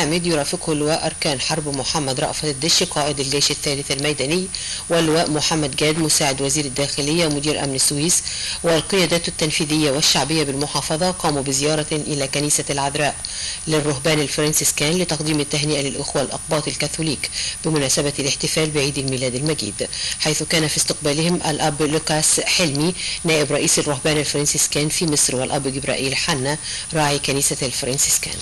حامد يرافقه اللواء أركان حرب محمد رأفت الدش قائد الجيش الثالث الميداني، واللواء محمد جاد مساعد وزير الداخلية ومدير أمن السويس، والقيادات التنفيذية والشعبية بالمحافظة قاموا بزيارة إلى كنيسة العذراء للرهبان الفرنسيسكان لتقديم التهنئة للأخوة الأقباط الكاثوليك بمناسبة الاحتفال بعيد الميلاد المجيد، حيث كان في استقبالهم الأب لوكاس حلمي نائب رئيس الرهبان الفرنسيسكان في مصر، والأب جبرائيل حنا راعي كنيسة الفرنسيسكان.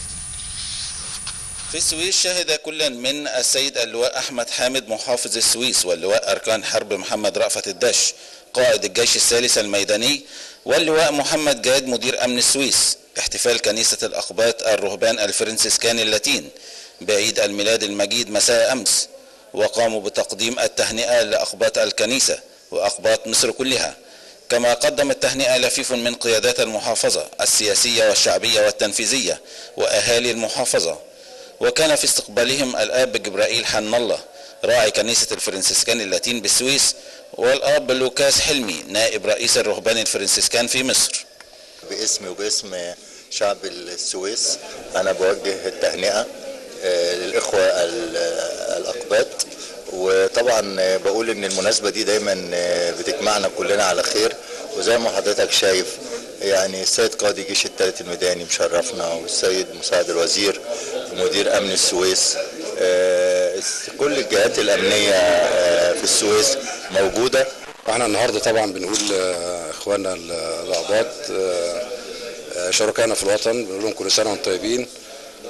في السويس شهد كل من السيد اللواء أحمد حامد محافظ السويس واللواء أركان حرب محمد رأفت الدش قائد الجيش الثالث الميداني واللواء محمد جاد مدير أمن السويس احتفال كنيسة الأقباط الرهبان الفرنسيسكان اللاتين بعيد الميلاد المجيد مساء أمس، وقاموا بتقديم التهنئة لأقباط الكنيسة وأقباط مصر كلها، كما قدم التهنئة لفيف من قيادات المحافظة السياسية والشعبية والتنفيذية وأهالي المحافظة. وكان في استقبالهم الآب جبرائيل حن الله راعي كنيسة الفرنسيسكان اللاتين بالسويس، والآب لوكاس حلمي نائب رئيس الرهبان الفرنسيسكان في مصر. باسمي وباسم شعب السويس أنا بوجه التهنئة للإخوة الأقباط، وطبعا بقول إن المناسبة دي دايما بتجمعنا كلنا على خير، وزي ما حضرتك شايف يعني السيد قائد الجيش الثالث الميداني مشرفنا، والسيد مساعد الوزير مدير أمن السويس، كل الجهات الأمنية في السويس موجودة. احنا النهارده طبعا بنقول اخواننا الأقباط شركائنا في الوطن، بنقول لهم كل سنه وانتم طيبين،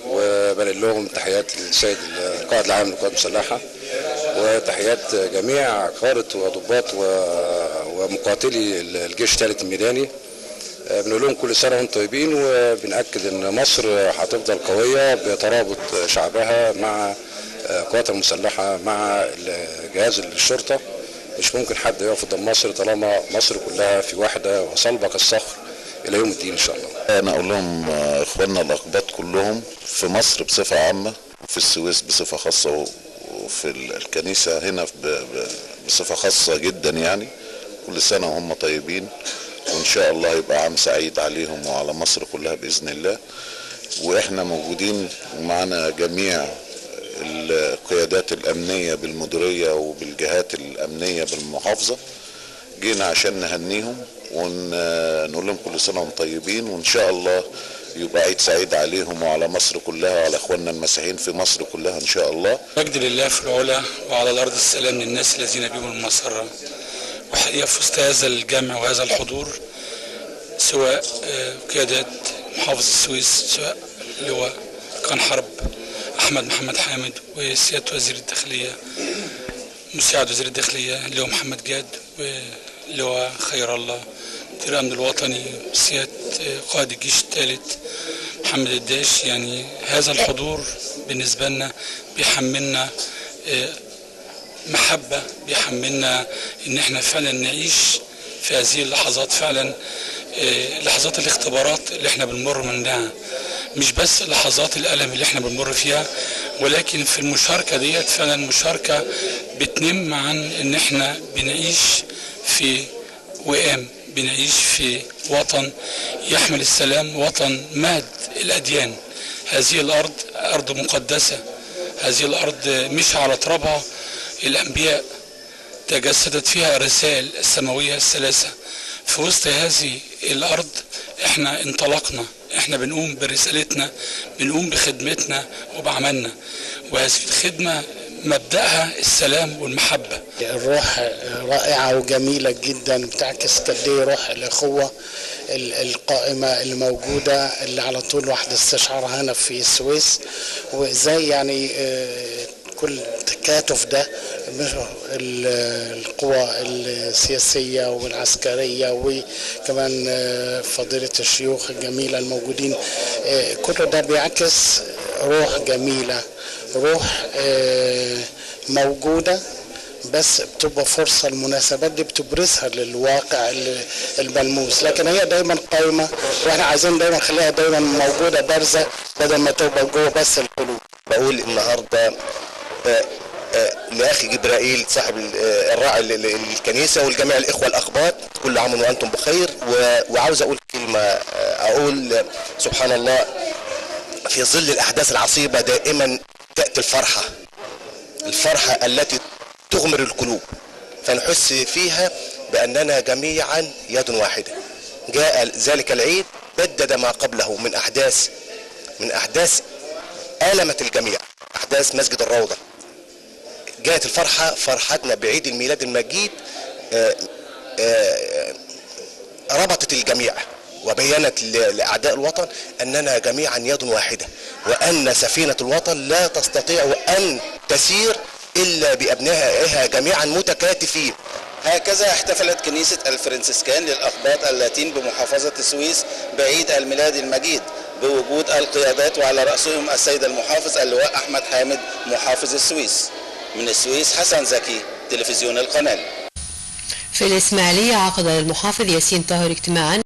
وبنقل لهم تحيات للسيد القائد العام للقوات المسلحه، وتحيات جميع قادة وضباط ومقاتلي الجيش الثالث الميداني. بنقول لهم كل سنه وانتم طيبين، وبنأكد ان مصر هتفضل قويه بترابط شعبها مع القوات المسلحه مع جهاز الشرطه. مش ممكن حد يقف قدام مصر طالما مصر كلها في وحده وصلبه كالصخر الى يوم الدين ان شاء الله. انا اقول لهم اخواننا الاقباط كلهم في مصر بصفه عامه وفي السويس بصفه خاصه وفي الكنيسه هنا بصفه خاصه جدا، يعني كل سنه وهم طيبين، وان شاء الله يبقى عام سعيد عليهم وعلى مصر كلها باذن الله. واحنا موجودين ومعنا جميع القيادات الامنيه بالمديريه وبالجهات الامنيه بالمحافظه، جينا عشان نهنيهم ونقول لهم كل سنه وانتم طيبين، وان شاء الله يبقى عيد سعيد عليهم وعلى مصر كلها وعلى اخواننا المسيحيين في مصر كلها ان شاء الله. مجد لله في العلا وعلى الارض السلام للناس الذين بهم المسره. وحقيقه في وسط هذا الجمع وهذا الحضور سواء قيادات محافظ السويس، سواء لواء أركان حرب احمد محمد حامد وسياده وزير الداخليه مساعد وزير الداخليه اللواء محمد جاد، واللواء خير الله مدير الامن الوطني، سياده قائد الجيش الثالث محمد الداش. يعني هذا الحضور بالنسبه لنا بيحملنا محبه، بيحملنا ان احنا فعلا نعيش في هذه اللحظات، فعلا لحظات الاختبارات اللي احنا بنمر منها، مش بس لحظات الألم اللي احنا بنمر فيها، ولكن في المشاركة ديت فعلا مشاركة بتنم عن ان احنا بنعيش في وئام، بنعيش في وطن يحمل السلام، وطن مهد الأديان. هذه الأرض أرض مقدسة، هذه الأرض مش على ترابها الأنبياء، تجسدت فيها الرسائل السماوية الثلاثة. في وسط هذه الأرض احنا انطلقنا، احنا بنقوم برسالتنا، بنقوم بخدمتنا وبعملنا، وهذه الخدمة مبدأها السلام والمحبة. الروح رائعة وجميلة جدا، بتعكس قد ايه روح الأخوة القائمة اللي موجودة، اللي على طول واحد استشعرها هنا في السويس، وازاي يعني كل التكاتف ده القوى السياسية والعسكرية وكمان فضيلة الشيوخ الجميلة الموجودين، كل ده بيعكس روح جميلة، روح موجودة، بس بتبقى فرصة المناسبات دي بتبرزها للواقع الملموس، لكن هي دايما قائمة، واحنا عايزين دايما نخليها دايما موجودة بارزة بدل ما تبقى جوه بس القلوب. بقول النهارده لاخي جبرائيل صاحب الراعي للكنيسه والجميع الاخوه الاقباط، كل عام وانتم بخير. وعاوز اقول كلمه، اقول سبحان الله، في ظل الأحداث العصيبة دائما تأتي الفرحة التي تغمر القلوب، فنحس فيها بأننا جميعا يد واحدة. جاء ذلك العيد بدد ما قبله من أحداث آلمت الجميع، أحداث مسجد الروضة. جاءت الفرحة، فرحتنا بعيد الميلاد المجيد ربطت الجميع وبينت لأعداء الوطن أننا جميعا يد واحدة، وأن سفينة الوطن لا تستطيع أن تسير إلا بأبنائها جميعا متكاتفين. هكذا احتفلت كنيسة الفرنسيسكان للأقباط اللاتين بمحافظة السويس بعيد الميلاد المجيد بوجود القيادات، وعلى رأسهم السيد المحافظ اللواء أحمد حامد محافظ السويس. من السويس حسن زكي، تلفزيون القناة. في الإسماعيلية عقد المحافظ ياسين طاهر اجتماعا